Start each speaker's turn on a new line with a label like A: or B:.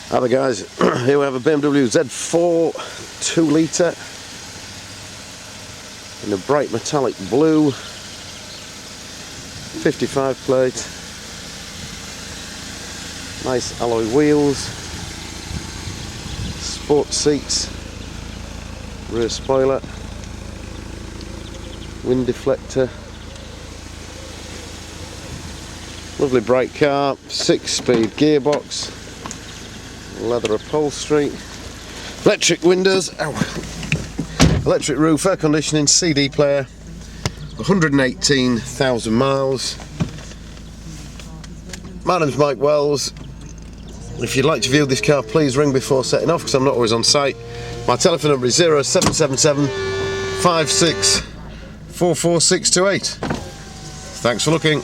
A: Hi there guys, here we have a BMW Z4 2 litre in a bright metallic blue, 55 plate, nice alloy wheels, sport seats, rear spoiler, wind deflector, lovely bright car, 6-speed gearbox, leather upholstery, electric windows, electric roof, air conditioning, CD player, 118,000 miles. My name's Mike Wells. If you'd like to view this car, please ring before setting off because I'm not always on site. My telephone number is 0777 56 44628. Thanks for looking.